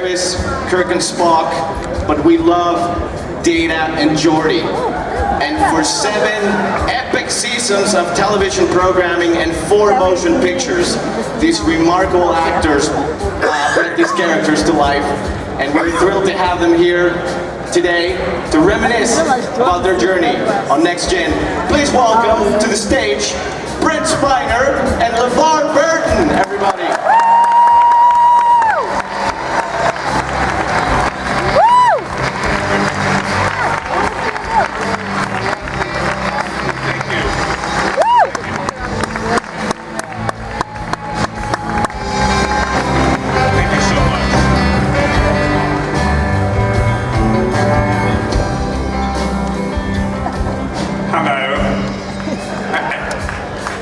there is Kirk and Spock, but we love Data and Geordi. And for 7 epic seasons of television programming and 4 motion pictures, these remarkable actors brought these characters to life. And we're thrilled to have them here today to reminisce about their journey on Next Gen. Please welcome to the stage Brent Spiner and LeVar Burton, everybody.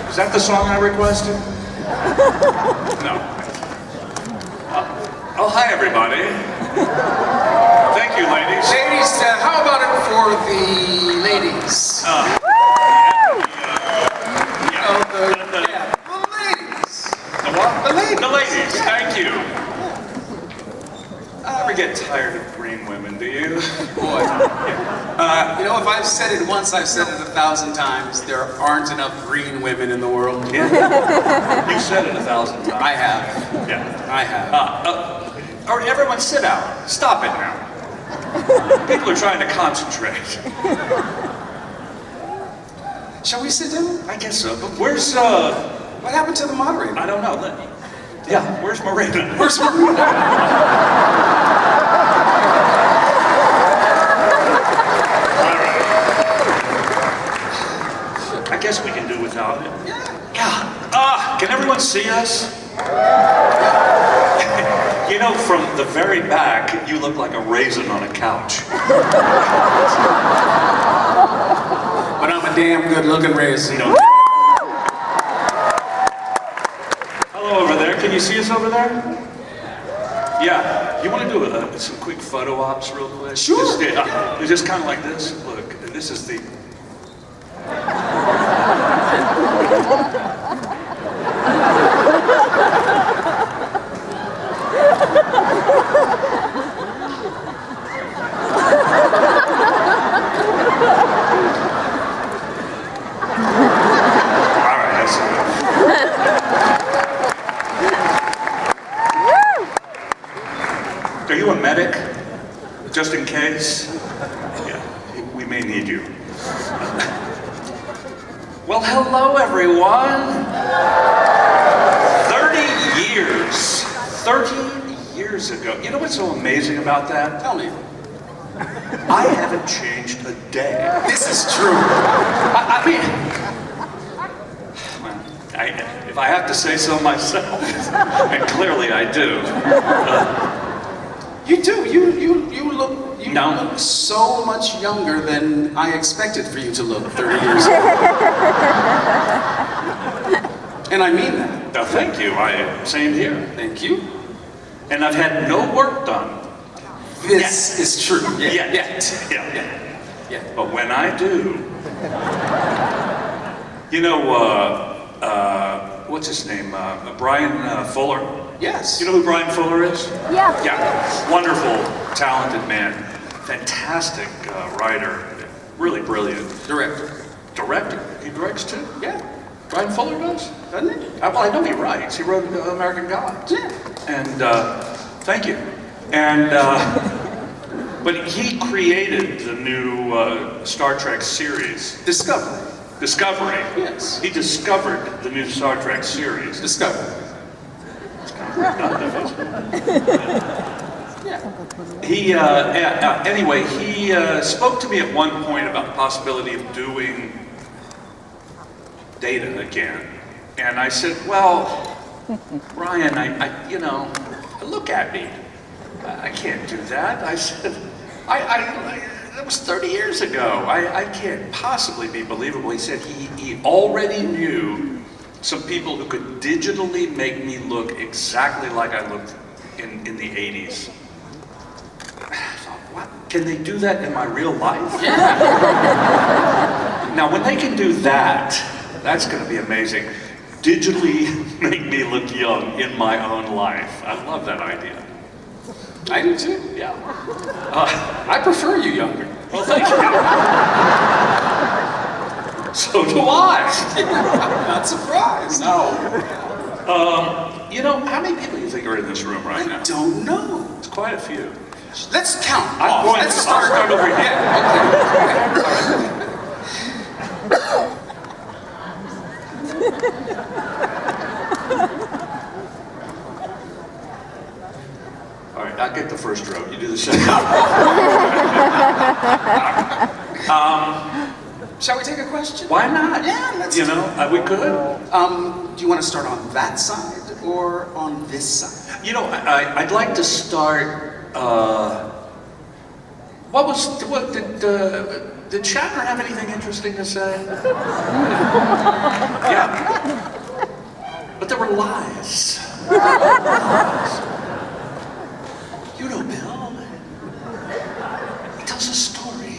Is that the song I requested? No. Oh, hi everybody. Thank you, ladies. Ladies, how about it for the ladies? The ladies. The what? The ladies. The ladies, Yeah. thank you. Never get tired of green women, do you? Boy. You know, if I've said it once, I've said it 1,000 times. There aren't enough green women in the world. Yeah. You said it 1,000 times. I have. Yeah. I have. All right, everyone sit down. Stop it now. People are trying to concentrate. Shall we sit down? I guess so, but where's, What happened to the moderator? I don't know. Yeah, where's Marina? Where's Marina? I guess we can do without it. Yeah. Can everyone see us? You know, from the very back, you look like a raisin on a couch. But I'm a damn good-looking raisin. You know? Hello over there. Can you see us over there? Yeah. You want to do some quick photo ops real quick? Sure. Just kind of like this. Look, this is the... Are you a medic? Just in case? Yeah, we may need you. Well, hello everyone! 30 years. 30 years ago. You know what's so amazing about that? Tell me. I haven't changed a day. This is true. I mean, if I have to say so myself, and clearly I do. You do. You look so much younger than I expected for you to look 30 years ago. And I mean that. No, thank you. Same here. Thank you. And I've had no work done. This is true. Yeah. But when I do, you know, what's his name? Brian Fuller. Yes. You know who Brian Fuller is? Yeah. Yeah. Wonderful, talented man. Fantastic writer. Really brilliant. Director. Director? He directs too? Yeah. Brian Fuller does? Doesn't it? Well, I know he writes. He wrote American Gods. Yeah. And, thank you. And, but he created the new Star Trek series. Discovery. Discovery. Yes. He discovered the new Star Trek series. Discovery. It's kind of redundant, isn't it? Yeah. He, anyway, he spoke to me at one point about the possibility of doing Data again. And I said, well, Brian, you know, look at me. I can't do that. I said, that was 30 years ago. I can't possibly be believable. He said he already knew some people who could digitally make me look exactly like I looked in the 80s. I thought, what? Can they do that in my real life? Yeah. Now, when they can do that, that's going to be amazing. Digitally make me look young in my own life. I love that idea. I do too. Yeah. I prefer you younger. Well, thank you. So do I. I'm not surprised. No. You know, how many people do you think are in this room right now? I don't know. It's quite a few. Let's count I'm off. going Let's to start. start over here. Yeah, All right, I'll get the first row. You do the second. Shall we take a question? Why not? Yeah, let's You do know, we could. Do you want to start on that side or on this side? You know, I'd like to start. Did Shatner have anything interesting to say? Yeah. But there were lies. You know, Bill. He tells a story.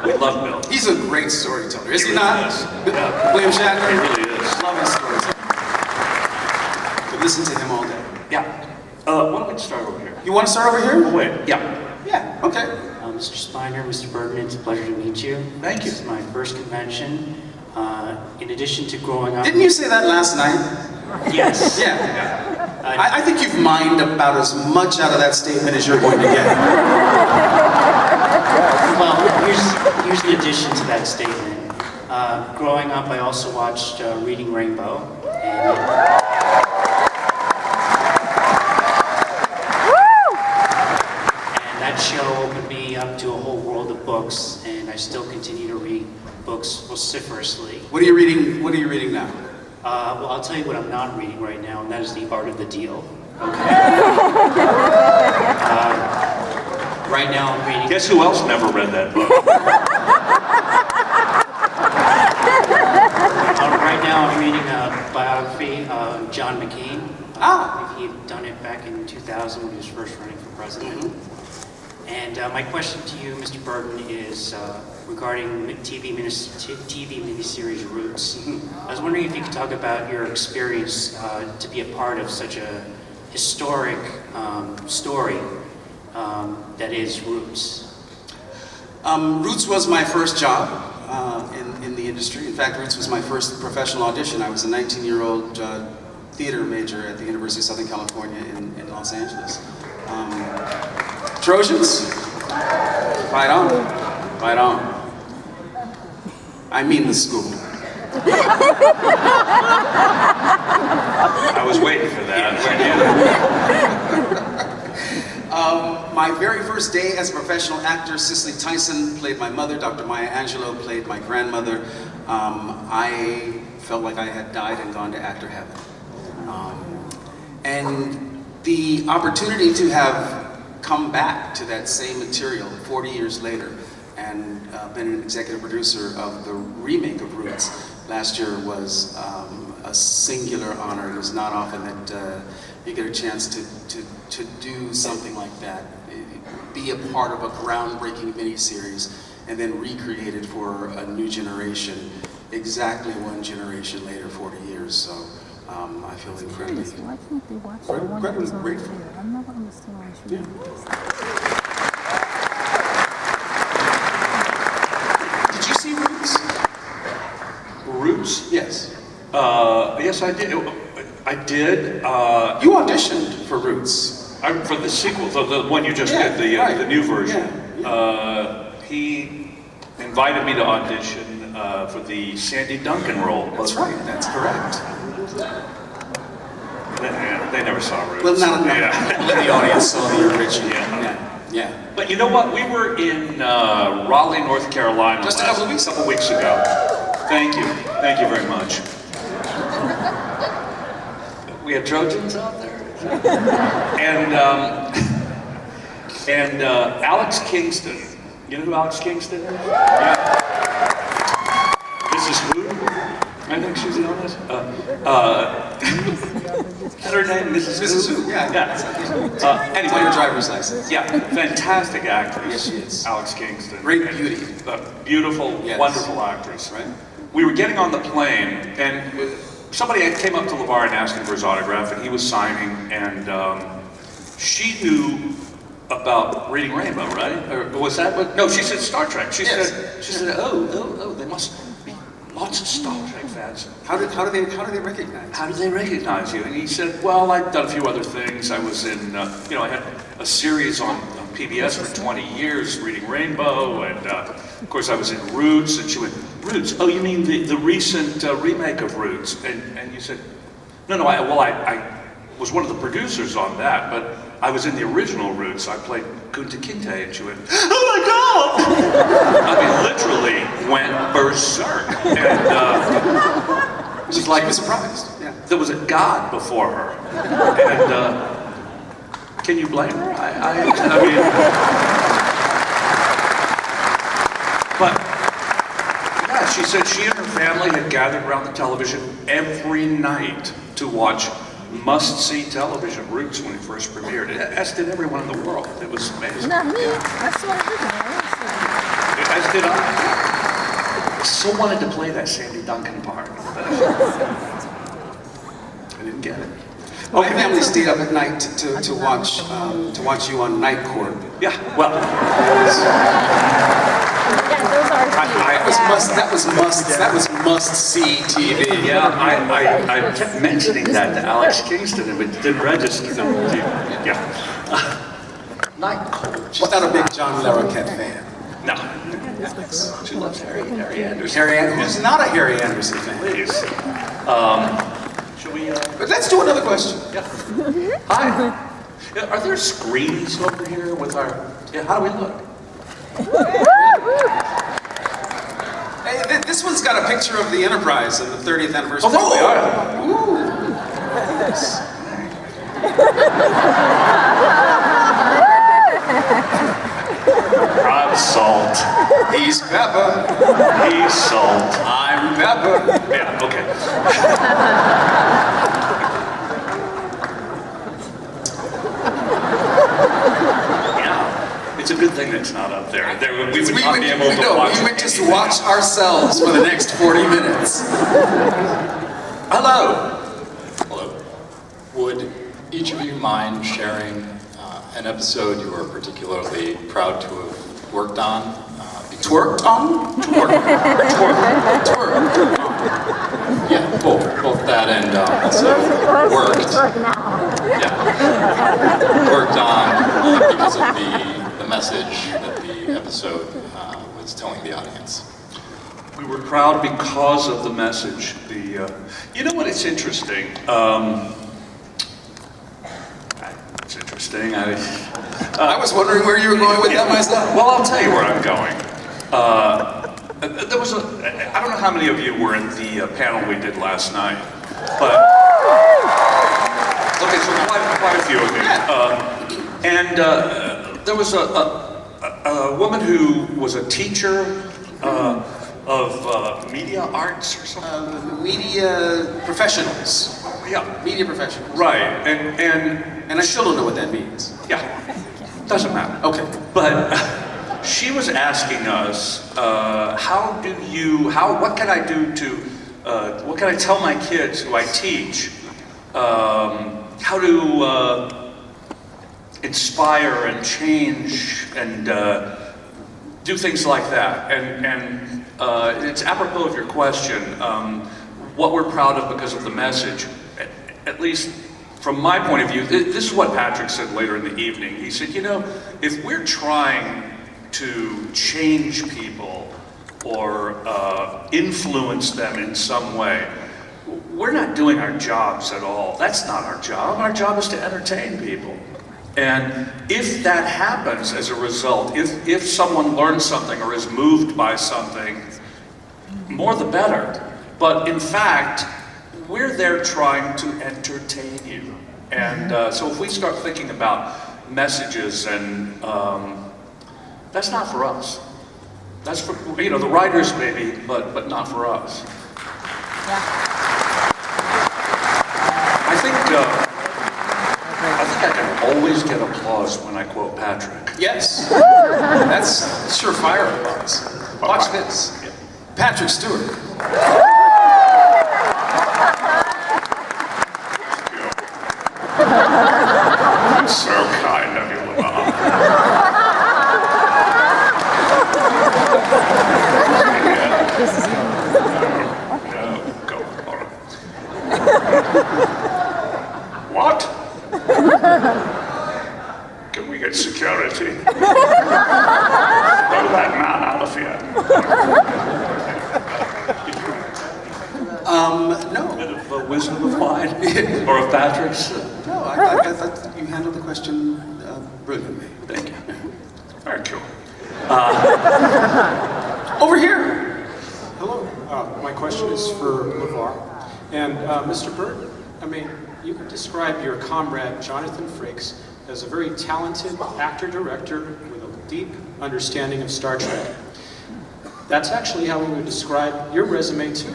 We love Bill. He's a great storyteller, is he really not? is. Yeah. William Shatner? He really is. Love his storytelling. Could listen to him all day. Yeah. Why don't we start over here? You want to start over here? Oh, wait. Yeah. Yeah, okay. Mr. Spiner, Mr. Burton, it's a pleasure to meet you. Thank you. This is my first convention. In addition to growing up... Didn't you say that last night? Yes. Yeah. I think you've mined about as much out of that statement as you're going to get. Well, here's the addition to that statement. Growing up, I also watched Reading Rainbow. And that show opened me up to a whole world of books, and I still continue to read books vociferously. What are you reading? What are you reading now? Well, I'll tell you what I'm not reading right now, and that is The Art of the Deal. Okay. Right now I'm reading... Guess who else never read that book? Right now I'm reading a biography of John McCain. He had done it back in 2000 when he was first running for president. And my question to you, Mr. Burton, is regarding TV miniseries Roots. I was wondering if you could talk about your experience to be a part of such a historic story that is Roots. Roots was my first job in the industry. In fact, Roots was my first professional audition. I was a 19-year-old theater major at the University of Southern California in Los Angeles. Trojans? Right on. Right on. I mean the school. I was waiting for that. My very first day as a professional actor, Cicely Tyson played my mother, Dr. Maya Angelou played my grandmother. I felt like I had died and gone to actor heaven. And the opportunity to have come back to that same material 40 years later and been an executive producer of the remake of Roots last year was a singular honor. It was not often that you get a chance to do something like that, be a part of a groundbreaking miniseries and then recreate it for a new generation, exactly one generation later, 40 years. So I feel incredibly Why can't they watch the one that was on grateful. here? I'm never understand why she did this. Did you see Roots? Roots? Yes. Yes, I did. I did. You auditioned for Roots. For the sequel, the one you just Yeah, did, right. the new version. Yeah, He invited me to audition for the Sandy Duncan role. That's right, that's correct. They never saw Roots. Well, not Yeah. the audience saw the original. Yeah. Yeah. But you know what? We were in Raleigh, North Carolina Just a couple of weeks ago. Thank you. Thank you very much. We had Trojans out there. And Alex Kingston. You know who Alex Kingston is? Yeah. Mrs. Who? I think she's on this. Is her name Mrs. Who? Yeah. Anyway, On your driver's license. yeah, fantastic actress. Yes, she is. Alex Kingston. Great beauty. Beautiful, Yes. wonderful actress. Right. We were getting on the plane, and somebody came up to LeVar and asked him for his autograph, and he was signing, and she knew about Reading Rainbow, right? Or was that what? No, she said Star Trek. She said, oh, they must be lots of Star Trek fans. How do they recognize? How do they recognize you? And he said, well, I've done a few other things. I was in, I had a series on PBS for 20 years, Reading Rainbow, and of course I was in Roots, and she went, Roots? Oh, you mean the recent remake of Roots? And you said, no, I was one of the producers on that, but I was in the original Roots. I played Kunta Kinte, and she went, oh my God! I mean, literally went berserk. And it was like, She was surprised. Yeah. there was a god before her. And can you blame her? I mean, but yeah, she said she and her family had gathered around the television every night to watch must-see television, Roots, when it first premiered, as did everyone in the world. It was amazing. Not me. I saw it. As did I. I so wanted to play that Sandy Duncan part. I didn't get it. My family stayed up at night to watch you on Night Court. Yeah, well, Yeah, those are That was must see TV. yeah, I kept mentioning that to Alex Kingston, and it didn't register. Yeah. Night Court. Was not a big John Larroquette fan. No. She loves Harry Anderson. Who's not a Harry Anderson fan? Please. Should we, But let's do another question. yeah. Hi. Yeah, are there screens over here with our, how do we look? Hey, this one's got a picture of the Enterprise and the 30th anniversary. Oh, there we are. I'm salt. He's pepper. He's salt. I'm pepper. Yeah, okay. Yeah, it's a good thing that's not up there. We would not be able to watch. We would just watch ourselves for the next 40 minutes. Hello. Hello. Would each of you mind sharing an episode you are particularly proud to have worked on? Twerked on? Twerk. Yeah, both that and also worked. Yeah. Worked on because of the message that the episode was telling the audience. We were proud because of the message. You know what? It's interesting. It's interesting. I was wondering where you were going with that myself. Well, I'll tell you where I'm going. There was I don't know how many of you were in the panel we did last night, but okay, so quite a few of you. And there was a woman who was a teacher of media arts or something. Media professionals. Yeah, Media professionals. right. And I still don't know what that means. yeah, doesn't matter. Okay. But she was asking us, what can I do what can I tell my kids who I teach, how to inspire and change and do things like that. And it's apropos of your question, what we're proud of because of the message, at least from my point of view, this is what Patrick said later in the evening. He said, if we're trying to change people or influence them in some way, we're not doing our jobs at all. That's not our job. Our job is to entertain people. And if that happens as a result, if someone learns something or is moved by something, more the better. But in fact, we're there trying to entertain you. And so if we start thinking about messages and that's not for us. That's for, the writers maybe, but not for us. Yeah. I think I can always get applause when I quote Patrick. Yes. That's surefire applause. Watch this. Patrick Stewart. So get security. Throw that man out of here. No. Bit of wisdom of mine, or of Patrick's. No, I thought you handled the question brilliantly. Thank you. Very cool. Over here. Hello. My question is for LeVar. And Mr. Burton, I mean, you could describe your comrade, Jonathan Frakes, as a very talented actor-director with a deep understanding of Star Trek. That's actually how we would describe your resume too.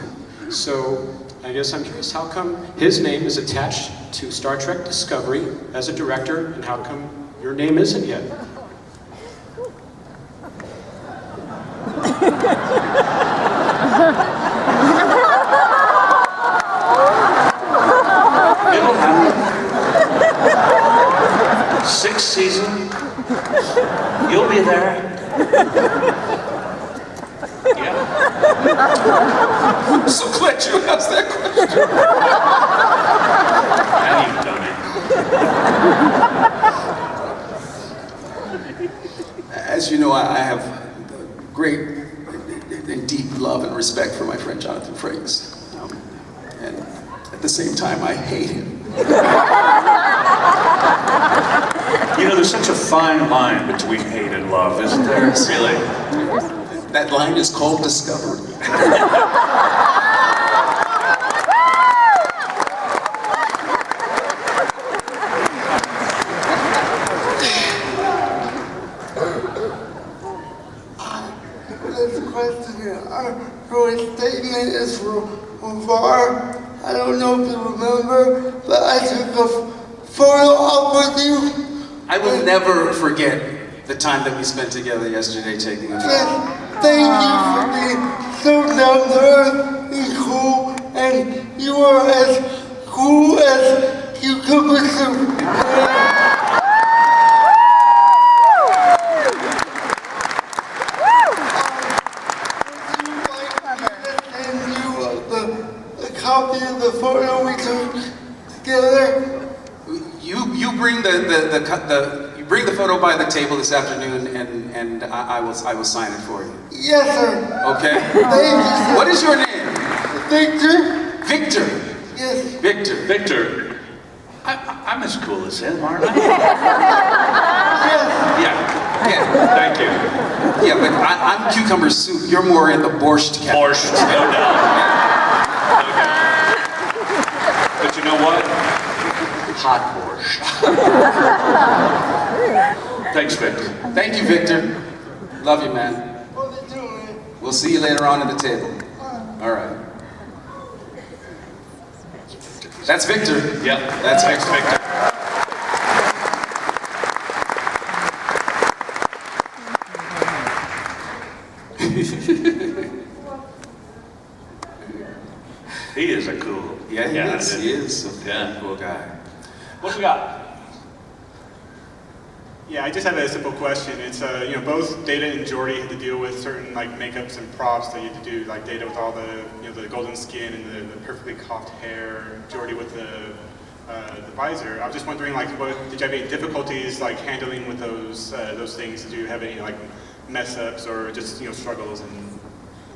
So I guess I'm curious, how come his name is attached to Star Trek Discovery as a director, and how come your name isn't yet? It'll happen. 6th season. You'll be there. Yeah. So glad you asked that question. Now you've done it. As you know, I have great and deep love and respect for my friend Jonathan Frakes. And at the same time, I hate him. You know, there's such a fine line between hate and love, isn't there? Really? That line is called discovery. This question here, your statement is for LeVar. I don't know if you remember, but I took a photo up with you. I will never forget the time that we spent together yesterday taking a photo. Thank you for being so down to earth and cool, and you are as cool as cucumber soup. A copy of the photo we took together. You bring you bring the photo by the table this afternoon, and I will sign it for you. Yes, sir. Okay. Thank you, sir. What is your name? Victor? Victor. Yes. Victor. Victor, I'm as cool as him, aren't I? Yes. Yeah. Yeah. Thank you. Yeah, but I'm cucumber soup. You're more in the borscht category. Borscht, no doubt. Okay. But you know what? Hot borscht. Thanks, Victor. Thank you, Victor. Love you, man. What are you doing? We'll see you later on at the table. All right. That's Victor. Yep. That's Thanks, Victor. He is a cool. Yeah, he is. it He is a Yeah. cool guy. What we got? Yeah, I just have a simple question. It's both Data and Jordy had to deal with certain like makeups and props that you had to do, like Data with all the the golden skin and the perfectly coiffed hair, Jordy with the visor. I was just wondering, like, did you have any difficulties like handling with those things? Did you have any like mess ups or just struggles in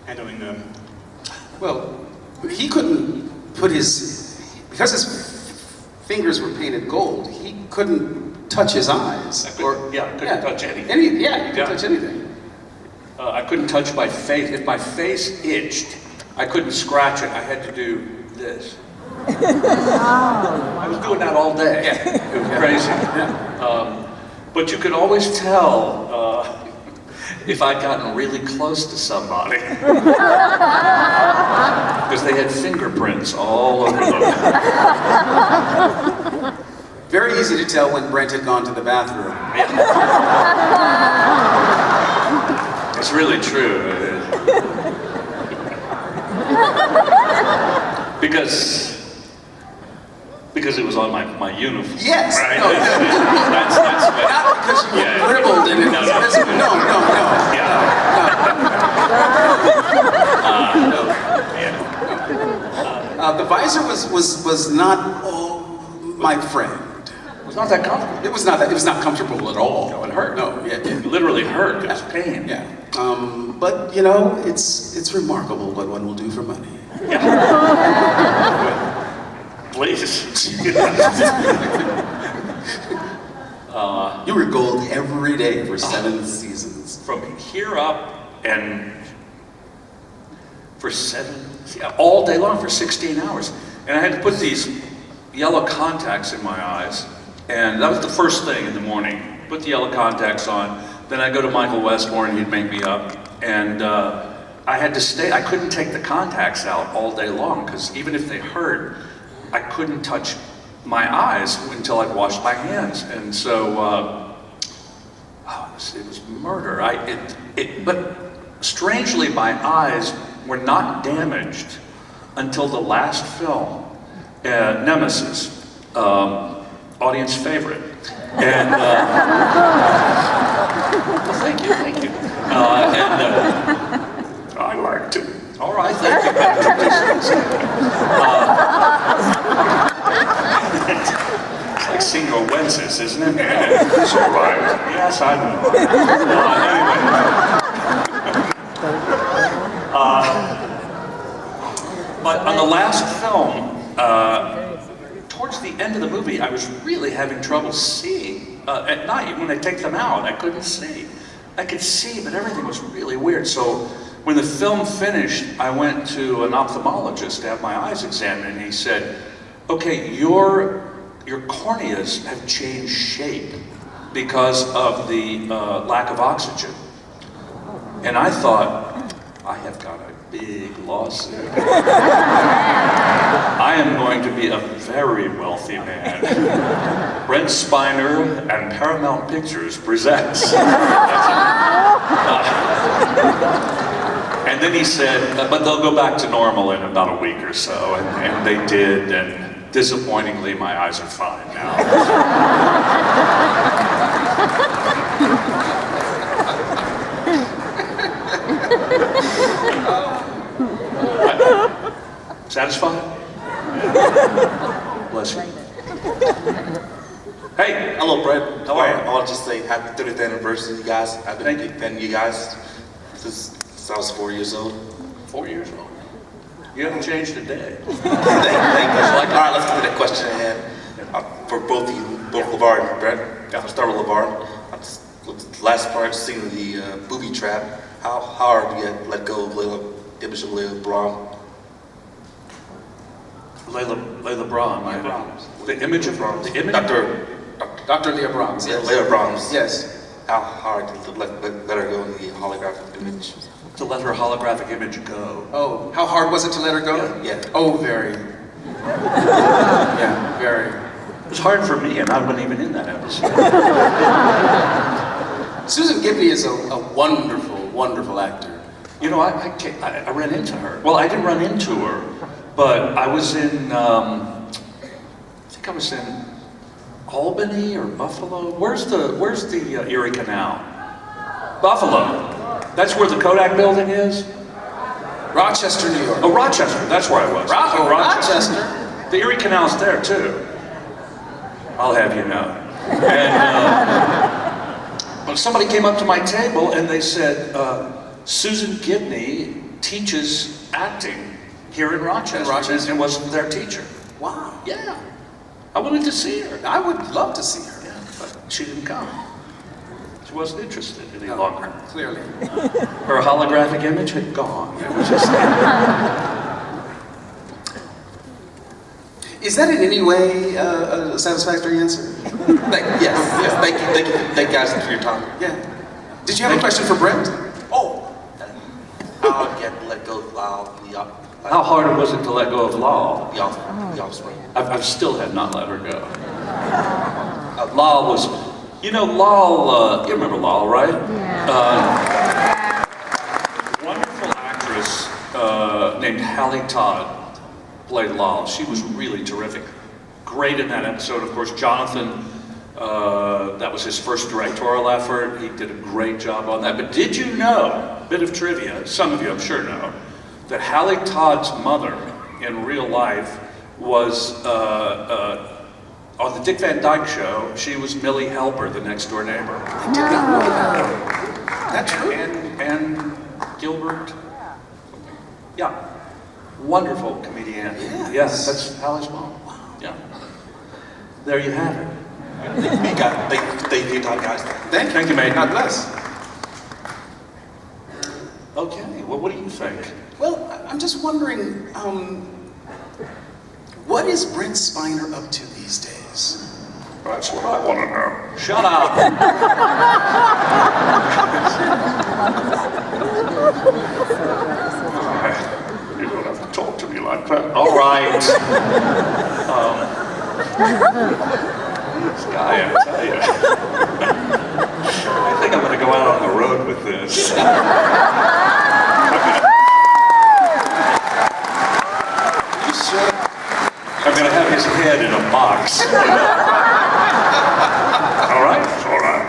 handling them? Well, he couldn't put because his fingers were painted gold, he couldn't touch his eyes. Couldn't touch anything. You couldn't touch anything. I couldn't touch my face. If my face itched, I couldn't scratch it. I had to do this. I was doing that all day. It was crazy. But you could always tell if I'd gotten really close to somebody. Because they had fingerprints all over them. Very easy to tell when Brent had gone to the bathroom. It's really true. Because it was on my uniform. Yes. Right? No, That's what, not because you dribbled in it. No. Yeah. The visor was not my friend. was not that comfortable. It was not that. It was not comfortable at all. No, it hurt. No, yeah, It literally hurt. It was pain. yeah. But you know, it's remarkable what one will do for money. Please. You were gold every day for 7 seasons. From here up and for all day long for 16 hours. And I had to put these yellow contacts in my eyes. And that was the first thing in the morning. Put the yellow contacts on. Then I'd go to Michael Westmore and he'd make me up. And I had to stay. I couldn't take the contacts out all day long because even if they hurt, I couldn't touch my eyes until I'd washed my hands. And so, it was murder. But strangely, my eyes were not damaged until the last film, Nemesis, audience favorite. And well, thank you. I liked it. All right, thank you. It's like singoensis, isn't it? It's all right. Yes, I know. But on the last film, towards the end of the movie, I was really having trouble seeing. At night, when they take them out, I couldn't see. I could see, but everything was really weird. So when the film finished, I went to an ophthalmologist to have my eyes examined, and he said, okay, your corneas have changed shape because of the lack of oxygen. And I thought, I have got a big lawsuit. I am going to be a very wealthy man. Brent Spiner and Paramount Pictures presents. And then he said, but they'll go back to normal in about a week or so. And they did, and disappointingly, my eyes are fine now. Satisfied? Bless you. Hey! Hello, Brett. How are you? I want to just say happy 30th anniversary, you guys. I've been a big fan of you guys since I was 4 years old. 4 years old. You haven't changed a day. Thank you. All right, let's get to that question ahead. For both of you, both LeVar and Brett. I'll start with LeVar. The last part, seeing the booby trap. How hard do you let go of image of Layla Braun? Layla Braun. The image of Braun. The image. Dr. Leah Brahms. Yeah, Layla Braun. Yes. How hard to let her go in the holographic image? To let her holographic image go. Oh, how hard was it to let her go? Yeah. Oh, very. Yeah, very. It was hard for me, and I wasn't even in that episode. Susan Gibney is a wonderful, wonderful actor. You know, I ran into her. Well, I didn't run into her, but I was in, I think I was in Albany or Buffalo. Where's the Erie Canal? Buffalo. That's where the Kodak building is? Rochester, New York. Oh, Rochester. That's where I was. Rochester. The Erie Canal's there, too. I'll have you know. And but somebody came up to my table and they said, Susan Gibney teaches acting here in Rochester, and was their teacher. Wow. Yeah. I wanted to see her. I would love to see her. Yeah, but she didn't come. She wasn't interested any longer. Clearly. Her holographic image had gone. It was just Is that in any way a satisfactory answer? Yes. Thank you guys for your time. Yeah. Did you have a question for Brent? Oh, how to let go of How hard was it to let go of Lal? the offspring? I still have not let her go. Lal was, you know, Lal, you remember Lal, right? Yeah. Wonderful actress named Hallie Todd played Lal. She was really terrific. Great in that episode. Of course, Jonathan, that was his first directorial effort. He did a great job on that. But did you know, bit of trivia, some of you I'm sure know, that Hallie Todd's mother in real life was On the Dick Van Dyke Show, she was Millie Helper, the next door neighbor. I did not know that. That's true. And Gilbert. Yeah. Wonderful comedian. Yes. That's Hallie's mom. Yeah. There you have it. Thank you, guys. Thank you, mate. God bless. Okay, well, what do you think? Well, I'm just wondering, what is Brent Spiner up to these days? That's what I want to know. Shut up! You don't have to talk to me like that. All right. This guy, I tell you. I think I'm going to go out on the road with this. I'm going to have his head in a box. All right? All right.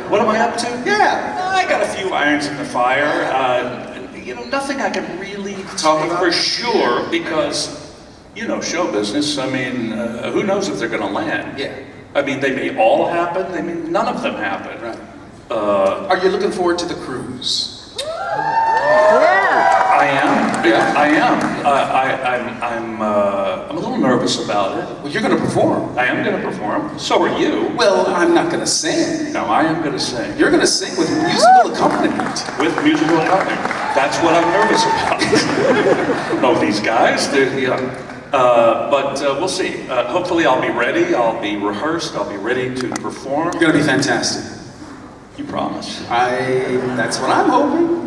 What am I up to? Yeah, I got a few irons in the fire. Nothing I can really talk about for sure because, show business. I mean, who knows if they're going to land? Yeah. I mean, they may all happen. I mean, none of them happen. Right. Are you looking forward to the cruise? I am. Yeah. I am. I'm a little nervous about it. Well, you're going to perform. I am going to perform. So are you. Well, I'm not going to sing. No, I am going to sing. You're going to sing with musical accompaniment. With musical accompaniment. That's what I'm nervous about. No, these guys, but we'll see. Hopefully I'll be ready. I'll be rehearsed. I'll be ready to perform. You're going to be fantastic. You promise? That's what I'm hoping.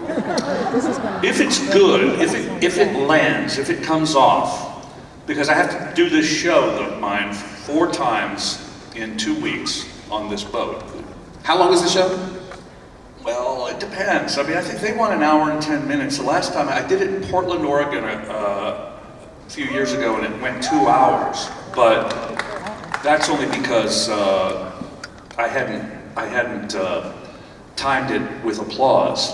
If it's good, if it lands, if it comes off, because I have to do this show of mine 4 times in 2 weeks on this boat. How long is the show? Well, it depends. I mean, I think they want an hour and 10 minutes. The last time I did it in Portland, Oregon a few years ago, and it went 2 hours. But that's only because I hadn't timed it with applause.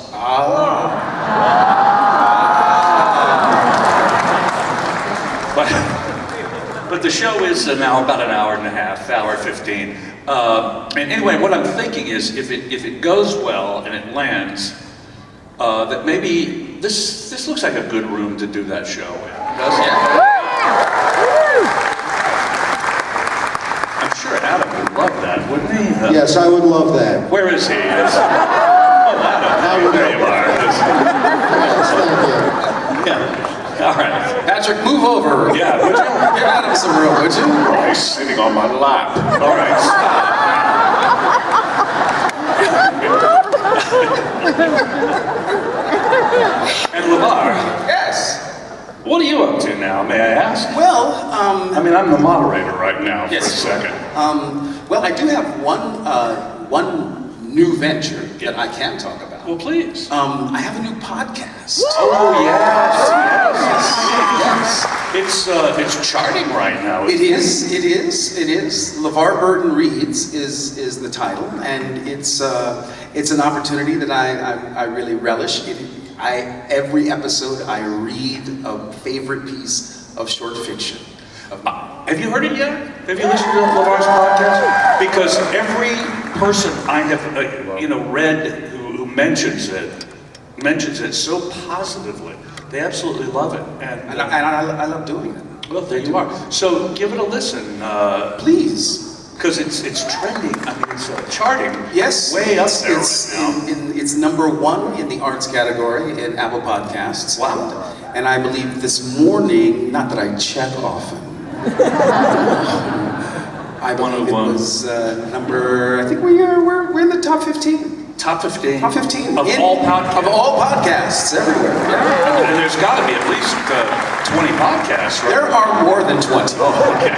But the show is now about an hour and a half, hour 15. And anyway, what I'm thinking is, if it goes well and it lands, that maybe this looks like a good room to do that show in, doesn't it? I'm sure Adam would love that, wouldn't he? Yes, I would love that. Where is he? Adam, there you are. Yes, thank you. Yeah. All right. Patrick, move over. Yeah, would you? Give Adam some room, would you? He's sitting on my lap. All right, stop. And LeVar. Yes. What are you up to now, may I ask? Well, I mean, I'm the moderator right now for yes. a second. Well, I do have one new venture that I can talk about. Well, please. I have a new podcast. Oh, yes. It's charting right now. It is. LeVar Burton Reads is the title, and it's an opportunity that I really relish. Every episode I read a favorite piece of short fiction. Have you heard it yet? Have you listened to LeVar's podcast? Because every person I have read who mentions it so positively. They absolutely love it, And I love doing it. Well, there you are. So give it a listen, Please. because it's trending. I mean, it's charting. Yes, way up there it's right now. it's #1 in the arts category in Apple Podcasts. Wow. And I believe this morning, not that I check often, I believe it was number. I think we're in the top 15. Top 15. Top 15 of all podcasts. Of all podcasts everywhere. And there's got to be at least 20 podcasts, right? There are more than 20. Oh, okay.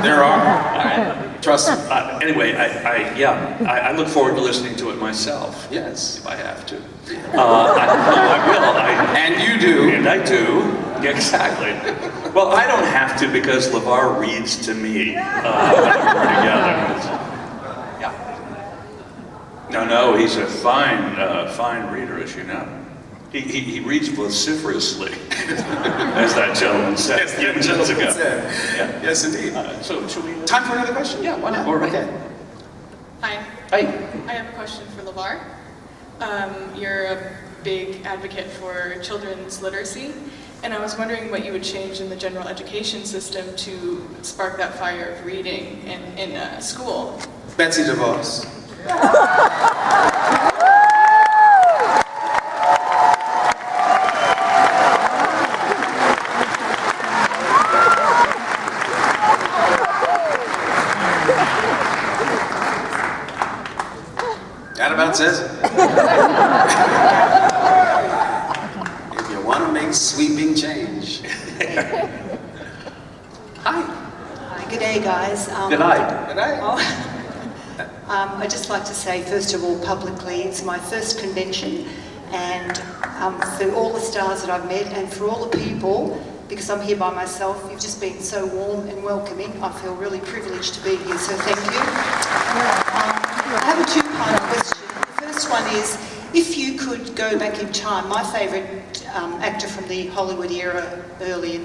There are. Trust me. Anyway, I look forward to listening to it myself. Yes. If I have to. I will. And you do. And I do. Yeah, exactly. Well, I don't have to because LeVar reads to me when we're together. Yeah. No, he's a fine reader, as you know. He reads vociferously, as that gentleman said. Yes, Yeah, minutes ago. Yeah. Yes, indeed. So should we? Time for another question? Yeah, why not? All right. Okay. Hi. Hey. I have a question for LeVar. You're a big advocate for children's literacy, and I was wondering what you would change in the general education system to spark that fire of reading in school. Betsy DeVos. That about says it. If you want to make sweeping change. Hi. Hi, good day, guys. Good night. Good night. I'd just like to say, first of all, publicly, it's my first convention, and for all the stars that I've met, and for all the people, because I'm here by myself, you've just been so warm and welcoming. I feel really privileged to be here, so thank you. I have a two-part question. The first one is, if you could go back in time, my favourite actor from the Hollywood era early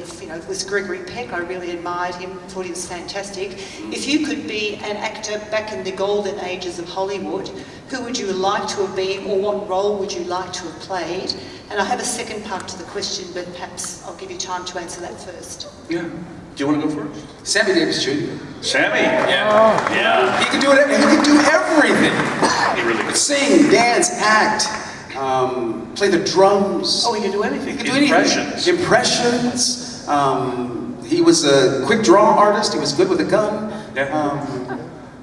was Gregory Peck. I really admired him, thought he was fantastic. If you could be an actor back in the golden ages of Hollywood, who would you like to have been, or what role would you like to have played? And I have a second part to the question, but perhaps I'll give you time to answer that first. Yeah. Do you want to go first? Sammy Davis Jr. Sammy. Yeah. Yeah. He can do it. He can do everything. He really could. Sing, dance, act, play the drums. Oh, he can do anything. He can do Impressions. anything. Impressions. He was a quick draw artist. He was good with a gun. Yeah.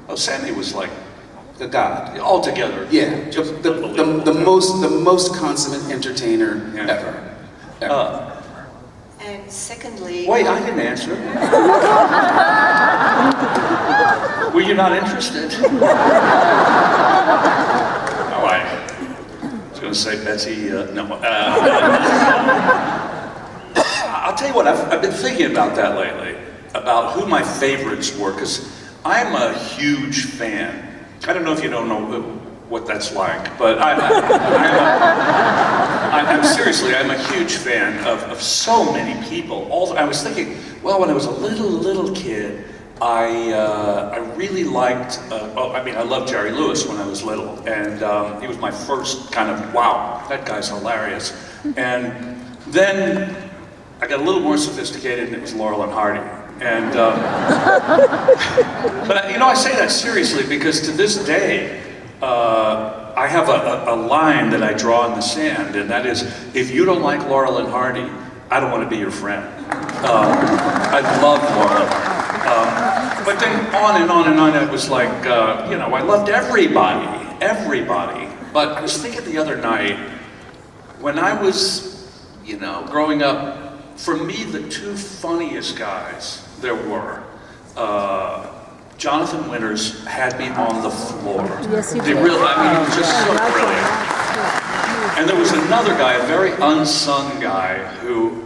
Oh, Sammy was like a god. altogether. Yeah. The most consummate entertainer ever. And secondly... Wait, I didn't answer. Were you not interested? All right. I was going to say Betsy, no. I'll tell you what, I've been thinking about that lately, about who my favorites were, because I'm a huge fan. I don't know if you don't know what that's like, but I'm seriously, I'm a huge fan of so many people. I was thinking, well, when I was a little kid, I really liked, I loved Jerry Lewis when I was little, and he was my first kind of, wow, that guy's hilarious. And then I got a little more sophisticated, and it was Laurel and Hardy. And, but I say that seriously because to this day, I have a line that I draw in the sand, and that is, if you don't like Laurel and Hardy, I don't want to be your friend. I love Laurel and Hardy. But then on and on and on, it was like, I loved everybody. But I was thinking the other night, when I was, growing up, for me, the two funniest guys there were, Jonathan Winters had me on the floor. Yes, he did. He was just so brilliant. And there was another guy, a very unsung guy, who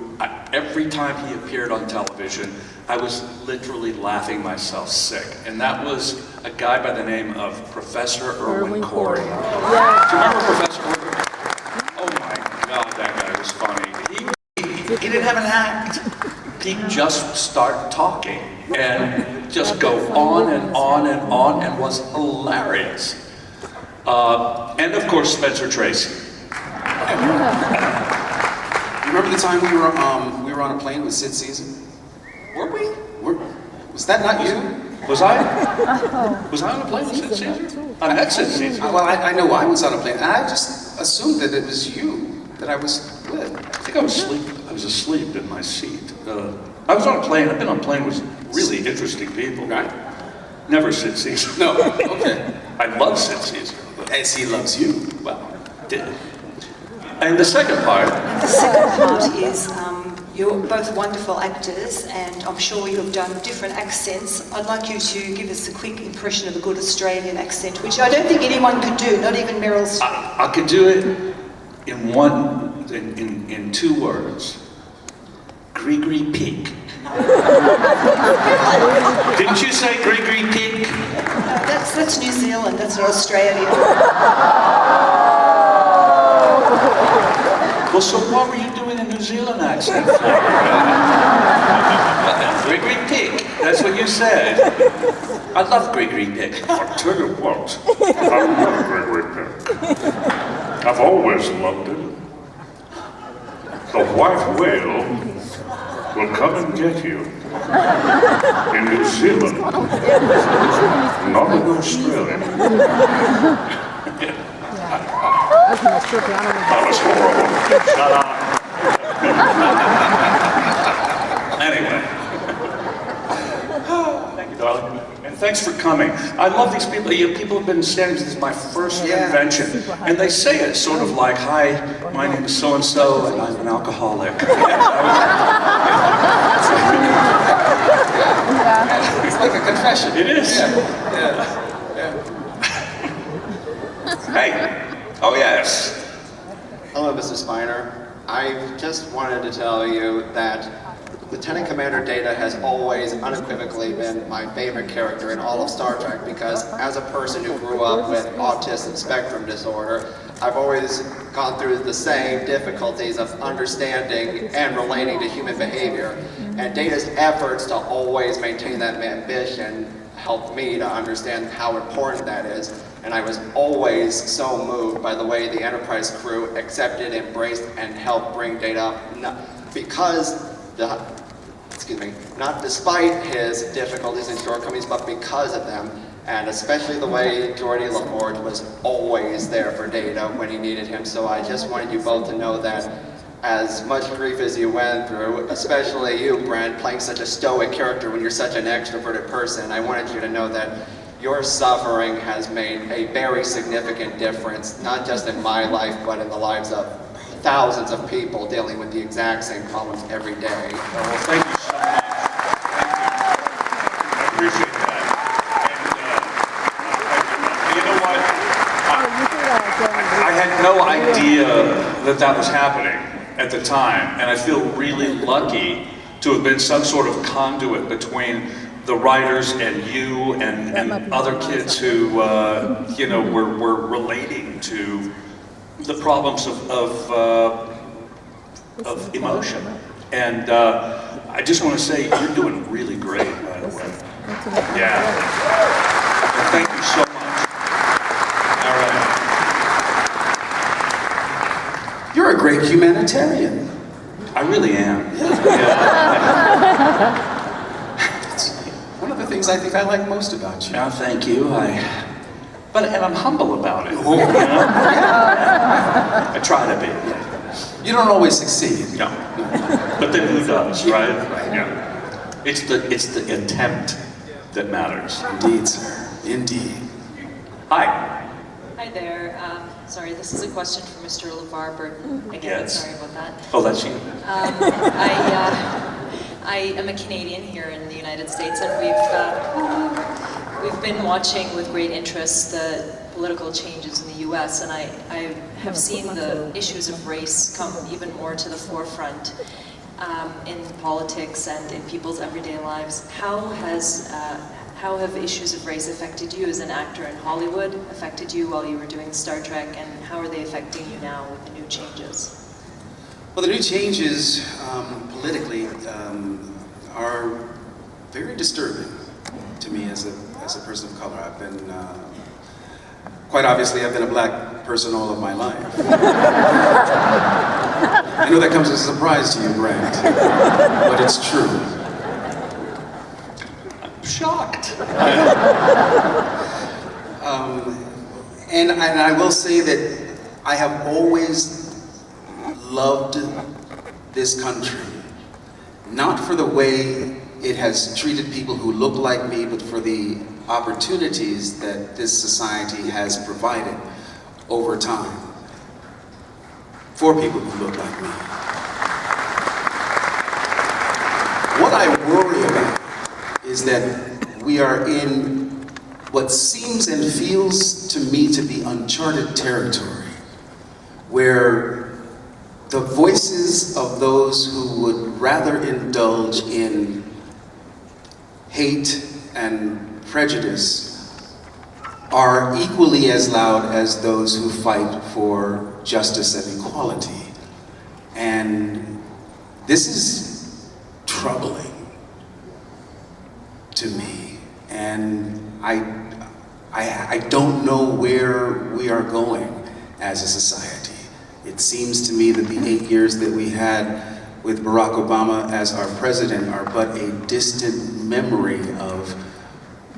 every time he appeared on television, I was literally laughing myself sick. And that was a guy by the name of Professor Irwin Corey. Yeah. Do you remember Professor Irwin? Oh my God, that guy was funny. He didn't have an act. He'd just start talking and just go on and on and on, and was hilarious. And of course, Spencer Tracy. Remember the time we were on a plane with Sid Caesar? Were we? Was that not you? Was I? Was I on a plane with Sid Caesar? I met Sid Caesar. Well, I know I was on a plane, and I just assumed that it was you that I was with. I think I was asleep in my seat. I was on a plane. I've been on a plane with really interesting people. Right. Never Sid Caesar. No. Okay. I love Sid Caesar. As he loves you. Well, did. And the second part. The second part is, you're both wonderful actors, and I'm sure you have done different accents. I'd like you to give us a quick impression of a good Australian accent, which I don't think anyone could do, not even Meryl Streep. I could do it in two words. Gregory Peak. Didn't you say Gregory Peak? No, that's New Zealand, that's not Australia. Well, so what were you doing a New Zealand accent? Gregory Pig, that's what you said. I love Gregory Pig. I'll tell you what, I love Gregory Pig. I've always loved it. The white whale will come and get you in New Zealand, not in Australia. That was horrible. Shut up. Anyway. Thank you, darling. And thanks for coming. I love these people. People have been standing, this is my first convention. And they say it sort of like, hi, my name is so-and-so, and I'm an alcoholic. It's like a confession. It is. Yeah. Hey. Oh, yes. Hello, Mr. Spiner. I just wanted to tell you that Lieutenant Commander Data has always unequivocally been my favorite character in all of Star Trek because as a person who grew up with autism spectrum disorder, I've always gone through the same difficulties of understanding and relating to human behavior. And Data's efforts to always maintain that ambition helped me to understand how important that is. And I was always so moved by the way the Enterprise crew accepted, embraced, and helped bring Data up. Not despite his difficulties and shortcomings, but because of them. And especially the way Geordi LaForge was always there for Data when he needed him. So I just wanted you both to know that as much grief as you went through, especially you, Brent, playing such a stoic character when you're such an extroverted person, I wanted you to know that your suffering has made a very significant difference, not just in my life, but in the lives of thousands of people dealing with the exact same problems every day. Well, thank you so much. Thank you. I appreciate that. And you know what? I had no idea that that was happening at the time, and I feel really lucky to have been some sort of conduit between the writers and you and other kids who, were relating to the problems of emotion. And I just want to say, you're doing really great, by the way. Yeah. And thank you so much. All right. You're a great humanitarian. I really am. Yeah. It's one of the things I think I like most about you. Oh, thank you. And I'm humble about it. Oh. You know? I try to be. You don't always succeed. No. But then who does, right? Yeah. It's the attempt that matters. Indeed, sir. Indeed. Hi. Hi there. Sorry, this is a question for Mr. LeVar Burton. Again, Yes. sorry about that. Oh, that's you. I am a Canadian here in the United States, and we've been watching with great interest the political changes in the U.S., and I have seen the issues of race come even more to the forefront in politics and in people's everyday lives. How have issues of race affected you as an actor in Hollywood, affected you while you were doing Star Trek, and how are they affecting you now with the new changes? Well, the new changes politically are very disturbing to me as a person of color. I've been, quite obviously, I've been a black person all of my life. I know that comes as a surprise to you, Brent, but it's true. I'm shocked. And I will say that I have always loved this country, not for the way it has treated people who look like me, but for the opportunities that this society has provided over time for people who look like me. What I worry about is that we are in what seems and feels to me to be uncharted territory, where the voices of those who would rather indulge in hate and prejudice are equally as loud as those who fight for justice and equality. And this is troubling to me. And I don't know where we are going as a society. It seems to me that the 8 years that we had with Barack Obama as our president are but a distant memory of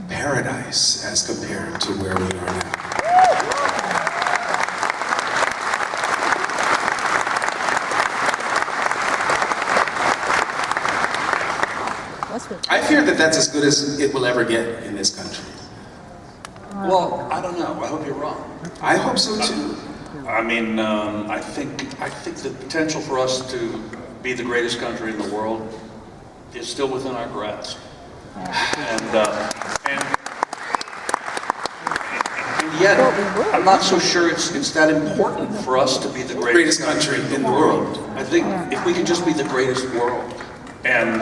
paradise as compared to where we are now. I fear that that's as good as it will ever get in this country. Well, I don't know. I hope you're wrong. I hope so too. I mean, I think the potential for us to be the greatest country in the world is still within our grasp. And yet, I'm not so sure it's that important for us to be the greatest country in the world. I think if we could just be the greatest world. And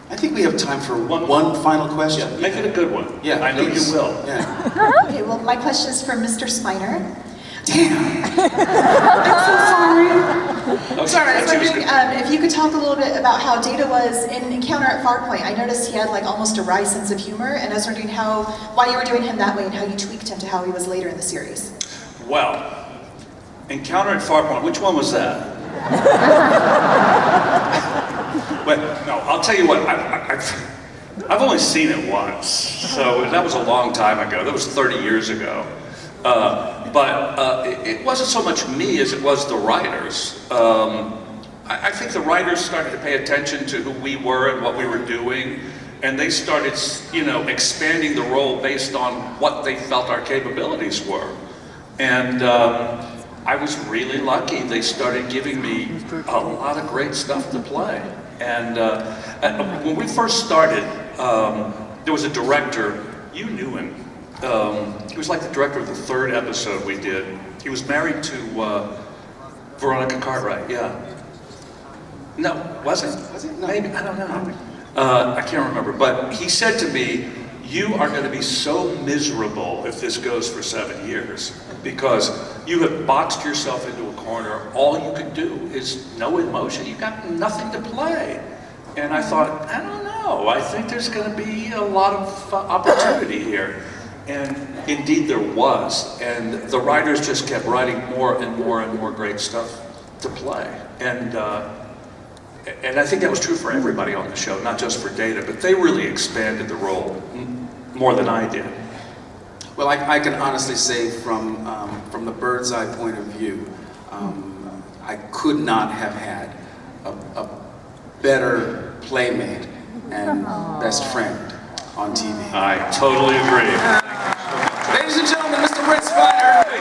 I think we have time for one final question. Yeah, make it a good one. Yeah, I know please. you will. Yeah. Okay, well, my question is for Mr. Spiner. Damn! I'm so sorry. Okay, Sorry, I was that's wondering if you could talk a little bit about how Data was in Encounter at Farpoint. I noticed he had like almost a wry sense of humor, and I was wondering why you were doing him that way and how you tweaked him to how he was later in the series. Well, Encounter at Farpoint, which one was that? But no, I'll tell you what, I've only seen it once, so that was a long time ago. That was 30 years ago. But it wasn't so much me as it was the writers. I think the writers started to pay attention to who we were and what we were doing, and they started, expanding the role based on what they felt our capabilities were. And I was really lucky. They started giving me a lot of great stuff to play. And when we first started, there was a director, you knew him. He was like the director of the third episode we did. He was married to Veronica Cartwright, yeah. No, was it? No. Maybe, I don't know. I can't remember, but he said to me, you are going to be so miserable if this goes for 7 years because you have boxed yourself into a corner. All you can do is no emotion. You got nothing to play. And I thought, I don't know. I think there's going to be a lot of opportunity here. And indeed there was. And the writers just kept writing more and more and more great stuff to play. And I think that was true for everybody on the show, not just for Data, but they really expanded the role more than I did. Well, I can honestly say from the bird's eye point of view, I could not have had a better playmate and best friend on TV. I totally agree. Ladies and gentlemen, Mr. Brent Spiner.